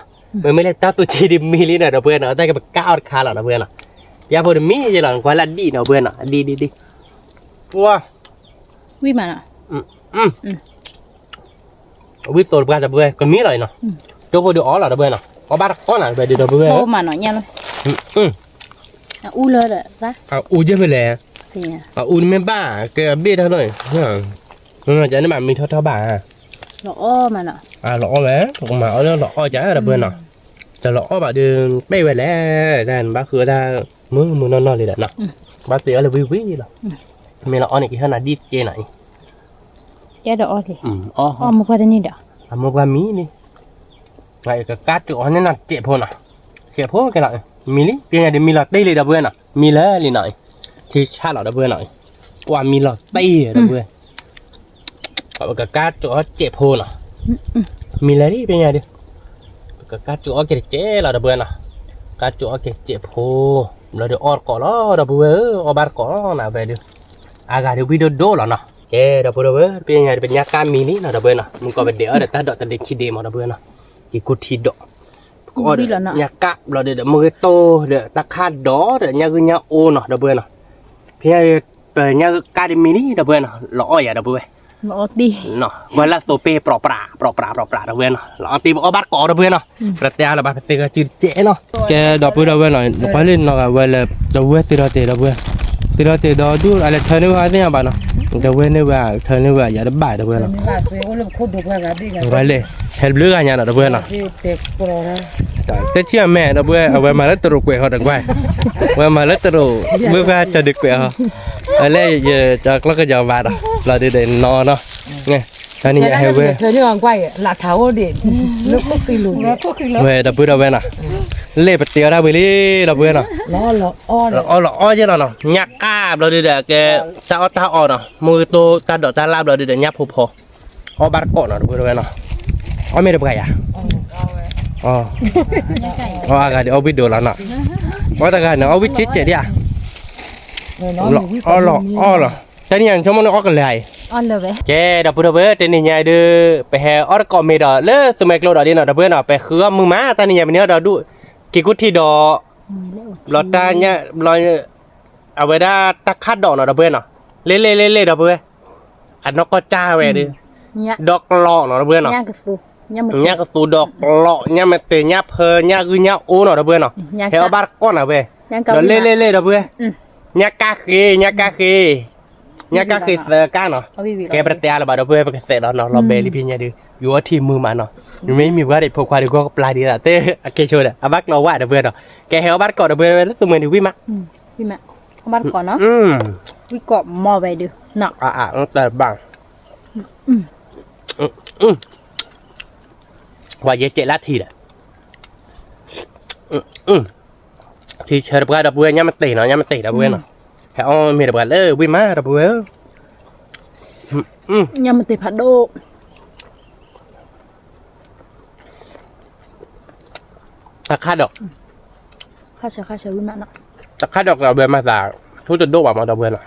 ไม่ได้ตาสุดที่ดิมีเลยเนาะเราเพื่อนเนาะแต่ก็เป็นก้าวขาเราเพื่อนเนาะยาบุกมีจะหลังกว่าละดีเนาะเพื่อนเนาะดีว้าวิ่งมาเนาะวิตัวกันจะเบื่อก็มีอะไรเนาะโจ้พอดูอ๋อเหรอเบื่อเนาะอ๋อบ้านก้อนอ่ะเบื่อเบื่อโตมาเนาะเนี่ยเลยอู้เลยเหรอซะอู้เยอะไปเลยอู้นี่ไม่บ้าแกเบี้ยเท่าไหร่เนี่ยจะนี่มันมีเท่าบ้าหล่อมาเนาะหล่อไหมถูกมาเอาเรื่องหล่อจ้าเบื่อเนาะจะหล่อแบบเดินไปไปแล้วนั่นบ้าคือถ้ามือนอนเลยแหละเนาะบ้าเตี๋ยเลยวิ่งเหรอไม่หล่อนี่กี่ขนาดดีเจไหนแกดอกเลยมุกว่าจะนี่เด้อมุกว่ามีนี่ไงก็กัดจุอันนี้น่ะเจ็บพอน่ะเจ็บพอกันหน่อยมีนี่เพียงแต่มีหลอดตีเลยดับเบิ้ลน่ะมีเลยหน่อยที่ชาหลอดดับเบิ้ลหน่อยว่ามีหลอดตีดับเบิ้ลก็กัดจุเจ็บพอน่ะมีเลยดิเพียงไงดิก็กัดจุเกเจ๊หลอดดับเบิ้ลน่ะกัดจุเกเจ็บพอเราเดี๋ยวออดก่อนแล้วดับเบิ้ลออบาร์ก่อนน่ะไปดิอากาศเดี๋ยววิดีโอโดแล้วเนาะแกดับเบิ้ลเป็นยังไงเป็นยาการมีนี่นะดับเบิ้ลนะมึงก็เป็นเดี๋ยวเดี๋ยวตาดอกตาเด็กขี้เดมดับเบิ้ลนะกี่กุฏิดอกก็เดี๋ยวยากะเราเดี๋ยวมือโตเดี๋ยวตาคาดดอเดี๋ยวยาคือยาโอเนาะดับเบิ้ลนะเพียงเป็นยาการมีนี่ดับเบิ้ลนะหล่ออย่าดับเบิ้ลหล่อดีเนาะเวลาโซเป้ปลอปลาดับเบิ้ลนะหล่อตีบอกบัดก่อดับเบิ้ลนะประเดี๋ยวเราไปเสกจืดเจ๊เนาะแกดับเบิ้ลดับเบิ้ลหน่อยควายเล่นเนาะเวลาดับเบิ้ลตีเราเตะดับเบิ้ลตีเราเตะดอดูอะไรเธอเนี่ยว่าเนี่ยบ้านเนาะแต่เว้นเนี่ยว่าเธอเนี่ยว่าอย่าได้บ่ายดับเบิ้ลเนาะไว้เลยเฮลเบลือกันยังดับเบิ้ลเนาะแต่เชื่อแม่ดับเบิ้ลเอาไว้มาแล้วตรุกเวเขาดังไว้ไว้มาแล้วตรุกเมื่อว่าจะดึกเวเขาอะไรจะกลักก็จะบาดเราเดินนอนเนาะไงตอนนี้อย่าให้เว้เธอเนี่ยไว้ละเท้าเด็ดลูกก็คือลุงเว้ดับเบิ้ลดับเบิ้ลน่ะเล่ปเตียวได้ไปเลยดับเบิ้ลน่ะอ้อใช่หรอเนาะยักกาบเราเดี๋ยวแกตาอ่อนเนาะมือโตตาดอกตาลาบเราเดี๋ยวยับพออ้อบาร์ก่อนเนาะดับเบิ้ลเนาะอ้อไม่ได้ไปอ่ะอ๋ออากาศเดี๋ยวเอาวิดีโอแล้วเนาะว่าแต่กันเนาะเอาวิจิตเจ๋ดิอ่ะอ๋อเหรอแต่นี่ยังชั่วโมงนึงออกกันเลยอ๋อเลยเว้ยแกดับเบิ้ลแต่นี่ยังเดือไปแห่ออร์กอเมดเลิศสมัยกลอดดีเนาะดับเบิ้ลเนาะไปคือมือม้าตอนนี้ยังเป็นเนื้อดอดูกี่กุฏิดอหลอดตาเนี่ยลอยเอาไว้ได้ตะคัดดอกเนาะดับเบิ้ลเนาะเล่ดับเบิ้ลอันนกก็จ้าเว้ยดิดอกหล่อเนาะดับเบิ้ลเนาะเนี่ยก็สูดอกหล่อเนี่ยมันเตะเนี่ยเพอเนี่ยคือเนี่ยโอ้เนาะดับเบิ้ลเนาะเฮลบาร์ก้อนเนาะเว้ยเล่ดับเบิ้ลเนี่ยกาคีเสือก้าเนาะแกประเดี๋ยวเราดับเบิ้ลไปเสร็จแล้วเนาะเราเบลี่พี่เนี่ยดิอยู่ว่าทีมมือมันเนาะยังไม่มีว่าเด็กพวกควายดีกว่าปลายดีละเต้โอเคชัวร์เลยอาบักเราว่าดับเบิ้ลเนาะแกเฮลบาร์ก้อนดับเบิ้ลแล้วสมัยนี้วิ่งมา บ้านก่อนเนาะวิเกาะหม้อไปดูหนัก แต่บางว่าเยเจลาทีแหละที่เชิญกับดับเบิ้ลเนี่ยมันตีเนาะเนี่ยมันตีดับเบิ้ลเนาะแค่อ้อมีดับเบิ้ลวิ่งมาดับเบิ้ล ยังมันติดผัดโด ตะคาดอก ข้าเชื่อวิมานเนาะ ตะคาดอกดับเบิ้ลมาจากทุกจุดโดดมาดับเบิ้ลเนาะ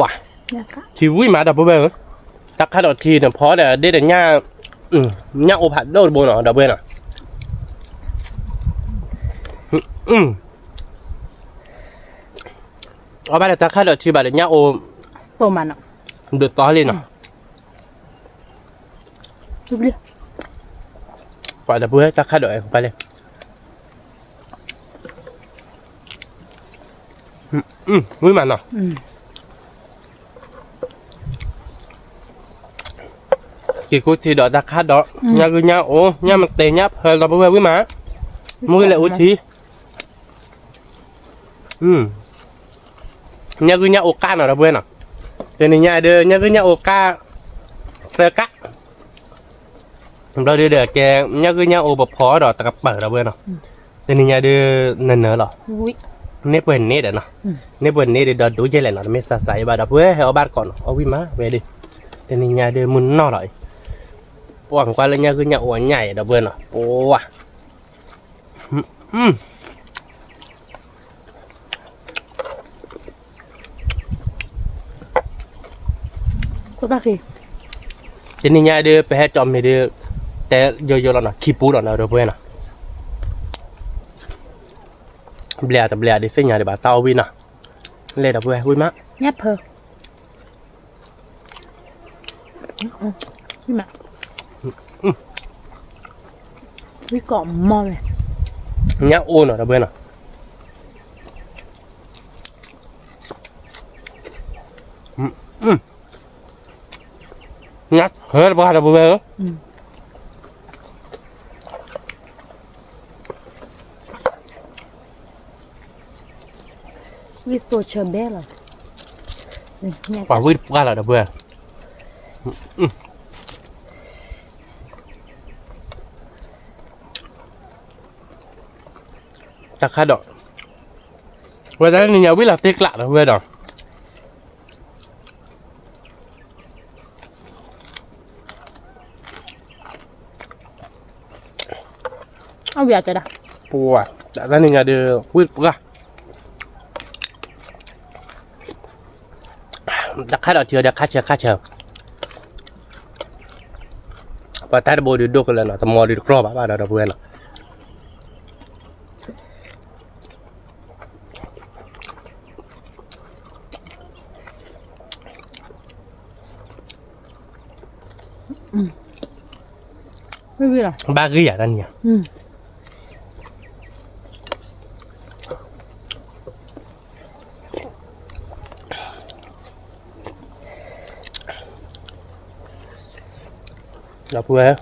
ว้า เนี่ยค่ะ ชีวิ่งมาดับเบิ้ลตะคาดอกทีเนี่ยพอแต่ได้แต่เนี่ยเนี่ยโอผัดโดดบนเนาะดับเบิ้ลเนาะเอาไปแต่ตะคาดอกทีแบบเนี่ยโอ ตัวมันเนาะ เดือดต่อเลยเนาะ ดูดิ ปล่อยดับเบิ้ลตะคาดอกไปเลยวิ่งมาเนาะกี่กูทีดอกตะคาดอกเนี่ยคือเนี่ยโอ้เนี่ยมันเตะเนี่ยเพลินดับเบิ้ลวิ่งมามือเลยอุ้ยทีเนี่ยคือเนี่ยโอกาเนาะดับเบิ้ลเนาะเดี๋ยวนี้เนี่ยคือเนี่ยโอกาเซอร์กะเราเดือดแกเนี่ยคือเนี่ยโอแบบพอดอกตะกับเปิดดับเบิ้ลเนาะเดี๋ยวนี้เนี่ยเดือเนินหรอเนปเป็นเนตเนาะเนปเป็นเนตเดือดดูเจเลยเนาะไม่สะใสบาดับเบิ้ลให้เอาบ้านก่อนเอาวิ่งมาไปดิเดี๋ยวนี้เนี่ยเดือมุนนอหน่อยหวังว่าเลยเนี่ยคือเนี่ยโอใหญ่ดับเบิ้ลเนาะโอ้ว่ะก็บ้าคือ เจนี่เนี่ยเดือไปให้จอมไม่เดือแต่โยแล้วเนาะขี้ปูดเนาะดับเบิ้ลเนาะเบลียแต่เบลียดิเฟียเนี่ยเดี๋ยวบ้าเต้าวิ่งเนาะเลยดับเบิ้ลวิ่งมา เนี่ยเพอวิมานวิเกาะหม้อเลย เนี่ยโอเนาะดับเบิ้ลเนาะเนี่ยเฮ้ยบ้าดับเบิ้ล วิตัวเชอร์เบลเหรอเนี่ย ป่าวิ่งบ้าแล้วดับเบิ้ลตะคาดอกว่าแต่เนี่ยวิ่งหลับติ๊กละดับเบิ้ลเนาะเอาเวียจะได้ ปัวแต่เนี่ยเดือวิ่งบ้าตะคาดอกเชียวเดี๋ยวคาเชียวพอตาโบดูดูกันเลยเนาะแต่มอดูครอบบ้าดับเบิ้ลเนาะไม่วิหรอ บ้ากี่อย่างนั่นเนี่ยดับเบิ้ล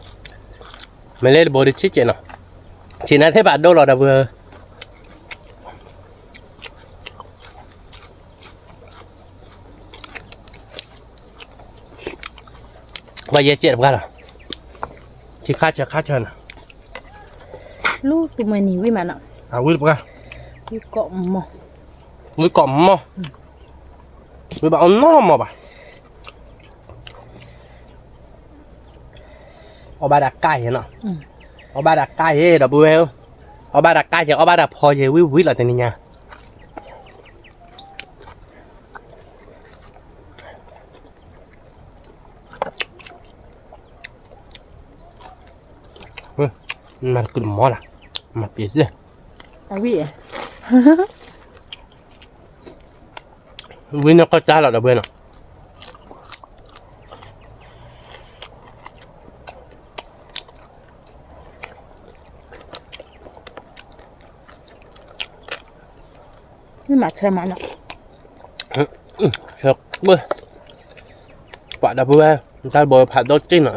ไม่เล่นบอดี้ชิคเก้นเนาะชีน่าเทปาโดหรอดับเบิ้ลว่าเยเจ็ดบ้าหรอที่คาเชิญ ลูกตัวมันนี่วิมานอ่ะ วิ่งบ้า วิเกาะหม้อ วิ่งก่อมมั้งวิ่งแบบเอาน้อมาป่ะเอาบาดักไก่เนาะเอาบาดักไก่ดับเบิ้ลเอาบาดักไก่จะเอาบาดักพอจะวิ่งหรอแต่นี่ไงมันกลุ่มมอละมาเปลี่ยนเลย เอาวิ วิ่งก็จ้าหรอดับเบิ้ลเนาะวิมานเคยมาเนาะ เช็คเบิ้ลปะดับเบิ้ลตาบอยผัดโดดจิ้งเนาะ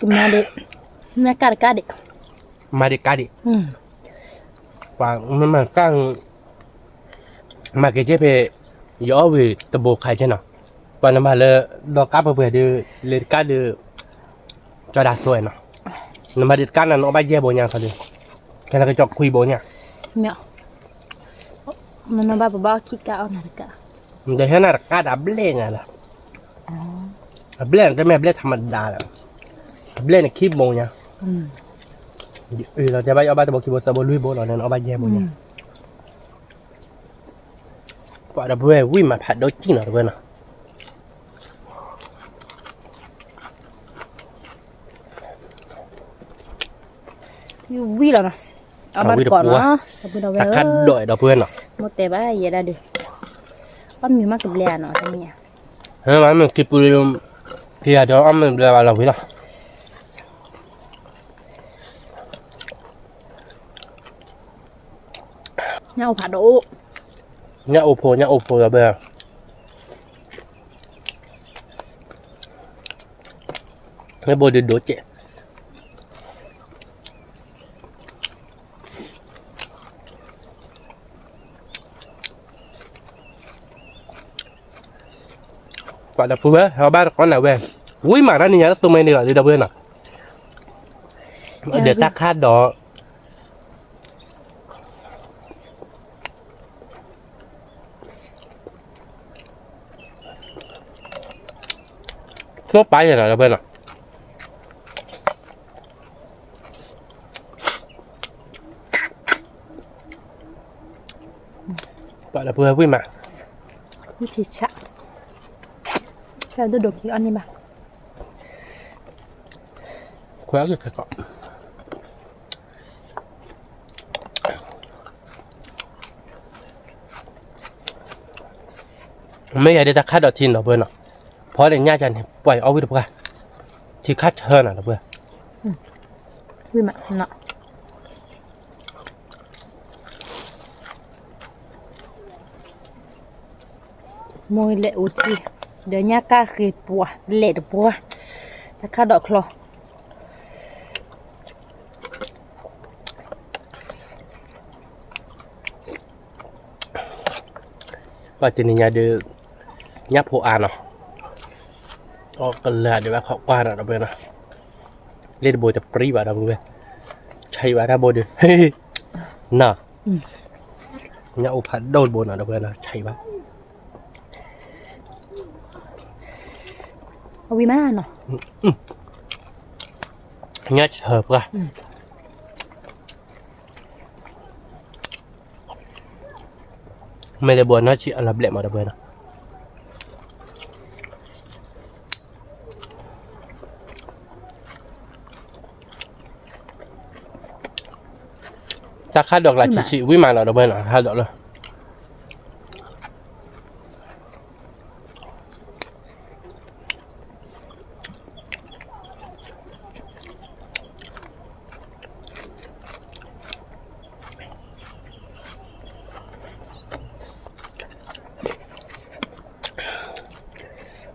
มาเด็กแม่กาดเด็ก มาเด็กกาดิ ม ว่ามันมากั้งมาเกเจเพยอวิตะโบใครใช่เนาะปานมาเลยดอกกาเผื่อดือเลดกาดือจอดาสวยเนาะนมาเด็ดกันน่ะเนาะใบแย่โบยังเขาดิแค่นั้นก็จอกคุยโบเนี่ย เมียมันมาบ้าคิดกะเอาหนักกะ มันจะให้น่ากาดับเล่ไงล่ะเบลนก็ไม่เบลนธรรมดาแหละเบลนคีบโบเนี่ยเราจะไปเอาใบตะโบคีบโบตะโบลุยโบเราเนี่ยเอาใบแย่โบเนี่ยปะดับเว้ยวิ่งมาผัดโดจริงเนาะเว้ยเนาะ อยู่วิ่งแล้วนะเอาบัตรก่อนเนาะเอาไปเอาไว้ ตะคัดดอยดอกเพื่อนเนาะ หมดแต่บ้าเยอะได้ดิป้อนมีมากกับเลียเนาะตรงนี้ เฮ้ยมันคิดปุริมที่เดี๋ยวอ้อมมันเรียกว่าเราพี่เนาะเนี่ยเอาผัดโอ เนี่ยโอโพเราเบื่อไม่โบดูโดเจกว่าจะพูดว่าเขาบ้านก้อนไหนเว้ยอุ้ยหมาด้านนี้นะตัวไม่เหนื่อยเลยดับเบิลน่ะเดี๋ยวตาคาดดอกทั่วไปอย่างไรดับเบิลน่ะกว่าจะพูดว่าวิ่งมา วิธีชะแค่ดูดกี่อันนี้มา คุยเอาอยู่แค่ก่อนไม่อยากได้ตะคัดดอกทินดอกเบิร์นเนาะเพราะเดี๋ยวย่าจันปล่อยเอาไว้ดูกันที่คัดเชิญน่ะดอกเบิร์น วิ่งมาเนาะมวยเละอุจิเดี๋ยวเนี่ยก้าคือปัวเละปัวถ้าข้าดอกคลอ ว่าทีนี้ย่าดูย่าโพอาเนาะออกกันเลยเดี๋ยวว่าเขากว้านอ่ะดอกเบิร์นนะเล่นโบจะปรีบอ่ะดอกเบิร์นใช่ว่าถ้าโบดูเฮ้ยน่ะย่าอุพัดโดนโบน่ะดอกเบิร์นนะใช่ว่า เอาวิมาเนาะ nhớ hợp ra mày để buồn nó chị lập lệ mà đập bơi nào ta khát được là chị quý mà nào đập bơi nào hai độ rồi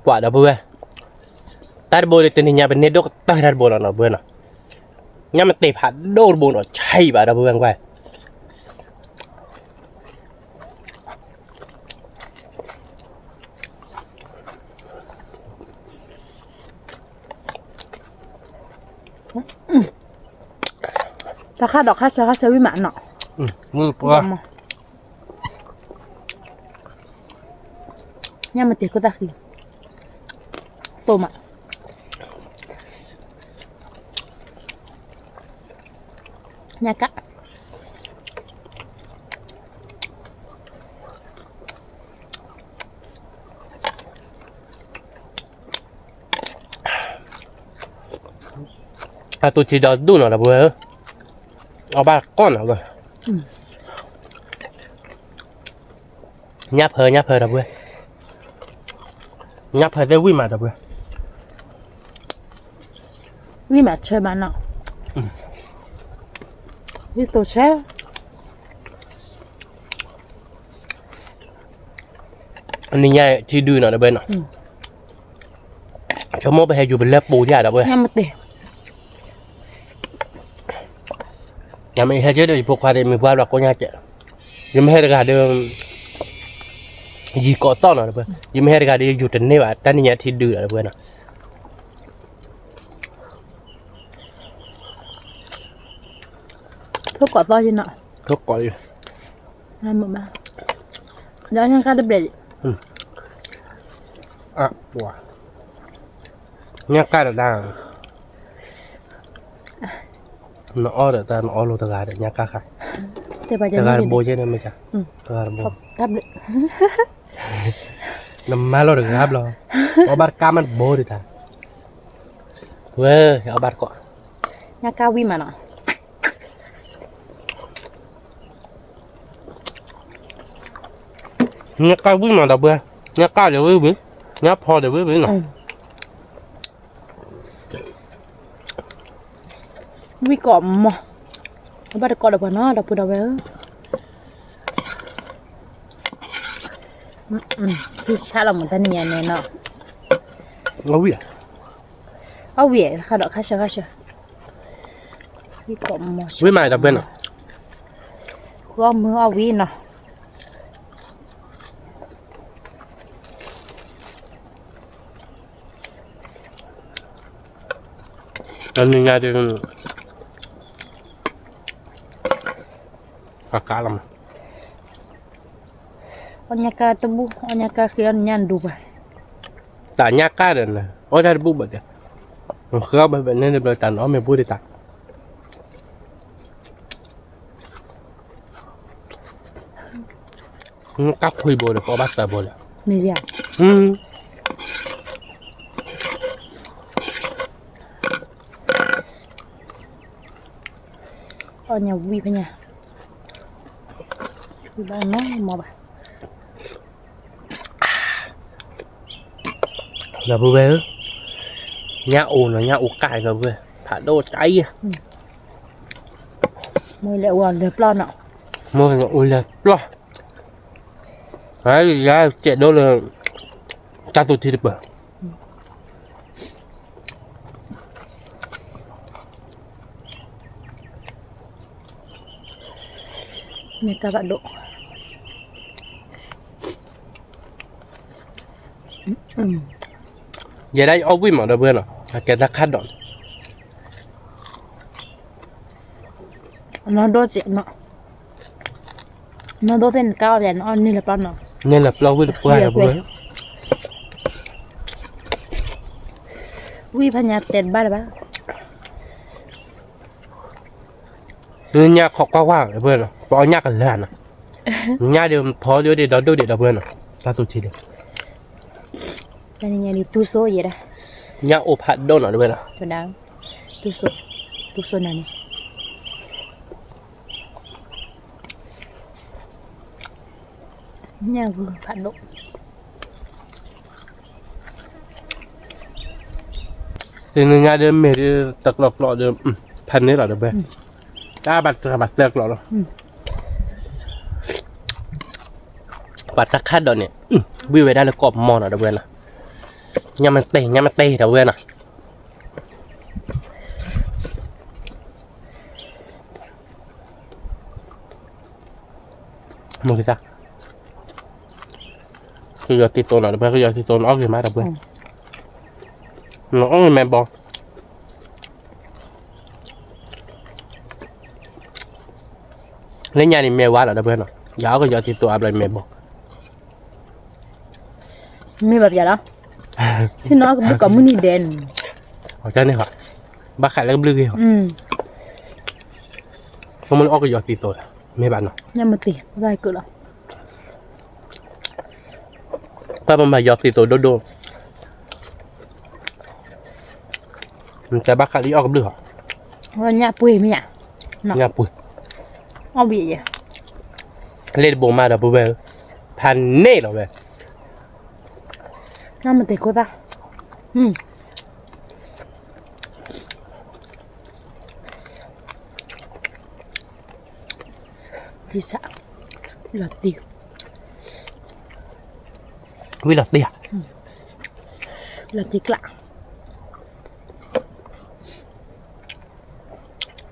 quả đó bơi ta bơi được tình hình nhà bên này đâu ta ra bơi nó bơi nào nhà mình tệp hạt đâu bơi nó chay bà đó bơi ăn quayถ้าข้าดอกข้าเซวิมาเนาะ qua เนี่ยมันติดก็ตาคือโตมาเนี่ยกะ à tôi chỉ đó đun là bơi ở ba con nào rồi nháp hơi là bơi nháp hơi để quý mà là bơi วิมาเชมันเนาะวิโตเช อันนี้ง่ายที่ดื้อหน่อยนะเบนเนาะชั่วโมงไปให้อยู่เป็นเล็บปูที่อ่ะนะเว้ย เนี่ยมันติด nhà mình hay chết rồi phục qua đây mình qua là có nhà chị nhưng mà hay là đường gì có to nào được nhưng mà hay là đi du trên này bạn ta đi nhà thì đưa là nào thuốc cỏ to chứ nọ thuốc có gì hai một ba đó nha các đứa bé à wow nhà cái là đang nó ở đó ta nó ở luôn ta gà nhà cái khác thế bây giờ ta nó gà đi bôi trên này mới chả ta gà bôi đáp được nằm má lo được gáp lo ở bát cam ăn bôi đi ta quê ở bát cọ nha cao vi mà nọ nhà cái biết mà đâu bữa nhà cái đều biết nhà phò đều biết nào vi cọ mà nó bắt được cọ được vào nó đập vào đâu thì sao là một tên nhà này nọ ngon biết áo việt khai đó khai sợ vi cọ mà biết mày đâu bên nào gom mưa áo vi nọ anh nhà thì cá lắm Onya ka tebu, onya ka kian nyandu ba. tại nhà cá rồi này ở đây bút bật không bởi vậy nên được tàn nó mình bút đi tàn các khuy bồ được có bắt tờ bồ được Ni dia. Onya wi pa nya. Ba nó mà ba. là bơ bê nhà ồn là nhà ủ cải rồi về thả đồ cháy Mới lại hoàn đẹp lo nọ. mua nó ui là lo đấy ra chạy đô là ta tụt thì được bờ Ni ka ba do. giờ đây ông vui mà đâu bữa nào cái ta khát đòn Nó do chuyện nọ. Nó do tên cao thì nó ni là bao nọ. nên là lâu với được qua là bữa Wi pa nya tên ba ba. nên nhà khó quá là bữa nào bỏ nhà cái làn à nhà đều phó đứa để đó đôi để đâu bữa nào ta tụt thì được Cái này ni tu so vậy đó. nhà ốp hạt đôn ở đâu bữa nào Cái đáng. Tu so này. Nhà vừa phản độ. thì nhà đều mệt tật lọt lọt đềuพันนี้หรอเดี๋ยวไปถ้าบัตรเลือกหรอบัตรคัดดอนเนี่ยวิวไปได้แล้วกรอบมอนอ่ะเดี๋ยวเว้นนะยังมันเตะเดี๋ยวเว้นนะมึงคิดซะคือยอดติดตัวหน่อยเดี๋ยวเพื่อนคือยอดติดตัวน้องกี่มาเดี๋ยวเพื่อนน้องแมนบอลเล่นยานี่แม่วัดเหรอเพื่อนเนาะยาวก็ยอดติดตัวอะไรแม่บอก Miแบบvậy đó. Thì nó cũng có mini đèn. Ở trên này hả? Bác Khải lấy blue hả? Không muốn cái giọt tì rồi mấy bạn nào? Nhưng mà tiền vài cỡ đó. Ba mà giọt tì rồi đô đô. Cái bác Khải đi cái blue hả? Rồi nhà bùi mi à? Nhà bùi. Ô bị vậy. Lên bộ mà đã bùi về. Pan nê rồi về. Nó mà tiền cô ta. Thì sao? Là tiêu. Vì là tiền. Là thịt lạ.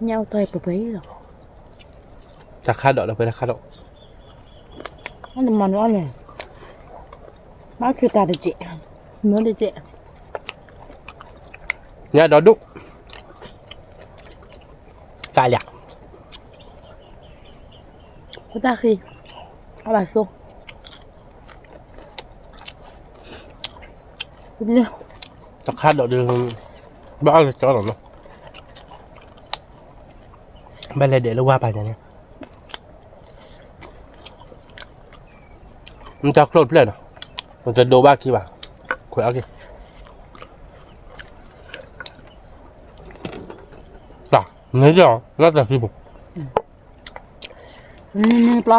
Nhau tôi bố bấy rồi. จะคาดอกเราไปจะคาดอก Nó mòn nó này. Nó chưa ta được chị. Nó được chị. เนี่ยดอดุกาอยาก Có ta khi. Nó bà xô. Đúng chưa? จะคาดอกเดือนบ้าเลยจ้าหรอเนาะไม่เลยเดี๋ยวเราว่าไปเนี่ยมันจะโคตรเปลี่ยนอ่ะมันจะดูบ้ากี่บาทคุยเอากี่ต่อเนื้อจ่อแล้วแต่สิบุ Nè plo.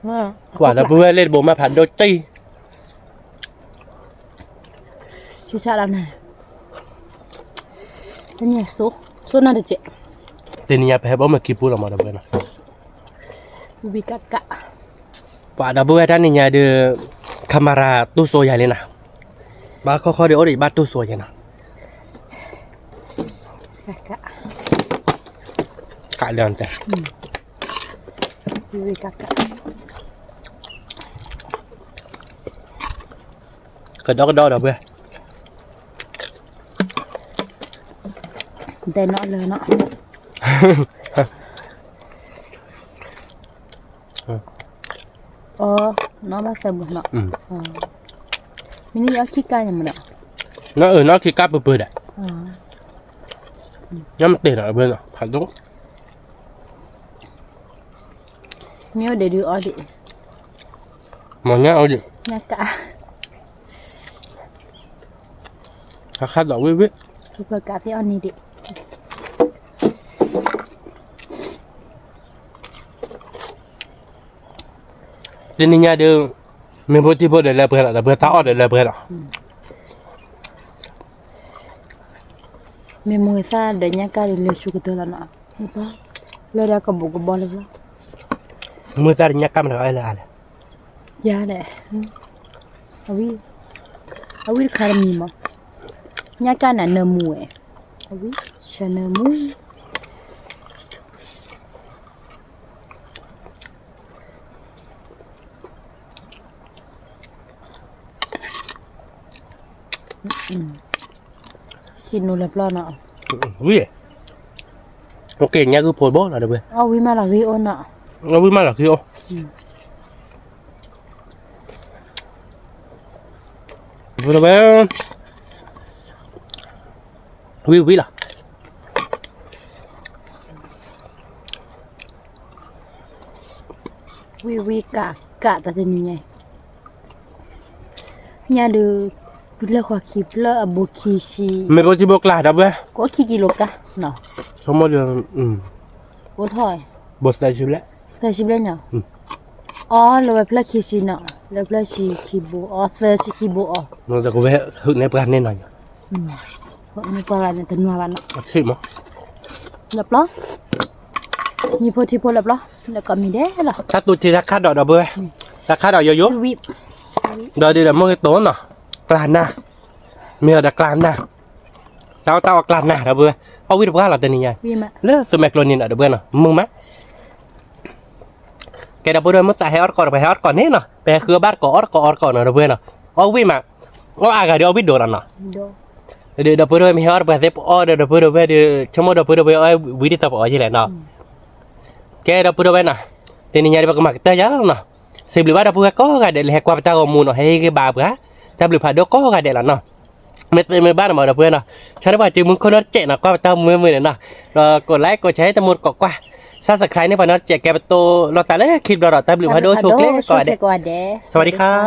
Nó กว่าเราเพื่อเล่นโบมาผ่านโดยตี chưa cha làm này. Thế nhỉ số. Số nào được chị? เดี๋ยวนี้ไปให้บ้ามากี่ปูเรามาดับเบิลนะ Vì cả cả. กว่าดับเบิลท่านนี่เนี่ยเดือคามาราตู้โซใหญ่เลยนะบ้าเขาเดี๋ยวดิบ้าตู้โซใหญ่นะ Cả cả. กะเดือนจ้ะ Vì cả cả. กระดอกดับเบิล Tên nó lừa nó. Nó bắt xem một nọ. Mình đi áo chiếc ca nhà mình nọ. น้องคือกล้าเปิดอ่ะยังมันเตะหน่อยเบิลอ่ะผ่านตรง Nếu để đưa ở đi. มองเงี้ยเอาดิ Nhà cả. ถ้าคาดดอกวิ Thì vừa cả thì on đi đi. เดี๋ยวนี้เนี่ยเดือมีพวกที่พวกเดือดเลยเพื่อนอ่ะแต่เพื่อนท้าออดเดือดเลยเพื่อนอ่ะ Mình mua xa để nhà cả đi lừa chú cái tôi là nọ. Lừa ra cầm bộ cái bò lên đó. มือตาเนี่ยกล้ามันเอาอะไรอะไร Dạ đấy. À vi khai làm gì mà. Nhà cả là nợ mùi. À vi chả nợ mùi. Khi nụ lập lo nọ. วิโอเคเนี่ยคือโพลบอลเหรอเดี๋ยวเพื่อน À vi mà là ghi ôn nọ. เราวิมาหรอคือโอเพื่อนเพื่อนวิล่ะ Vi cả ta tên này. Nhà được là khoa kịp là ở bộ kỳ xì. ไม่พอที่บอกลาดับเพื่อน Có kỳ kỳ lục cả. Nọ. สมมติเรื่อง Bố thôi. บทใส่ชุดแล้ว Sao chim lên nhở? Là bài play kỳ xì nọ. Là play xì kỳ bộ. Sơ xì kỳ bộ. เราจะกูไปหึในประกันแน่นอน Mình qua là tên hoa bạn nọ. ใช่ไหม Lập lo. Nhìn phố thì phố lập lo. Là có mình đấy là. ถ้าตัวที่ราคาดอกดับเบิลราคาดอกเยอะ Thư vịp. ๆดอกดีแต่เมื่อโตเนาะกลานหน้ามีแต่กลานหน้าเจ้ากลานหน้าดับเบิลเอาวิธีการเราตัวนี้ไง Vi mà. เลือกสมัยกลนินอ่ะเดี๋ยวเบื่อเนาะมึงมั้ยแกดับเบิลมันใส่ให้ออดก่อนไปให้ออดก่อนนี่เนาะไปคือบ้านก่อนออดก่อนเนาะเดี๋ยวเบื่อเนาะเอาวิ่งมาเอาอากาศเดี๋ยววิ่งโดนเนาะ Đồ. เดี๋ยวดับเบิลไม่ให้ออดไปเสร็จอ๋อเดี๋ยวดับเบิลไปเดี๋ยวชั่วโมงดับเบิลไปเอาวิธีต่อไปเอาที่ไหนเนาะแกดับเบิลไปเนาะทีนี้ยาดีกว่ามาเตะยักษ์เนาะสิบหรือว่าดับเบิลก็กันเดี๋ยวให้ความตาข้อมูลเนาะให้กี่บาปกะจับหรือผ่านเดี๋ยวก็กันเดี๋ยวละเนาะไม่เป็นบ้านมาดับเบิลเนาะฉันว่าจือมึงคนนั้นเจ๋งเนาะก็ตามือเนี่ยเนาะกดไลค์กดแชร์ตะมุดกดกว่าSubscribe นี่พอเนาะแจกแกประตูรอแต่ละคลิปรอแต่หรือว่าโดโชคเล็กก่อนเด้ ก่อนเด้ สวัสดีครับ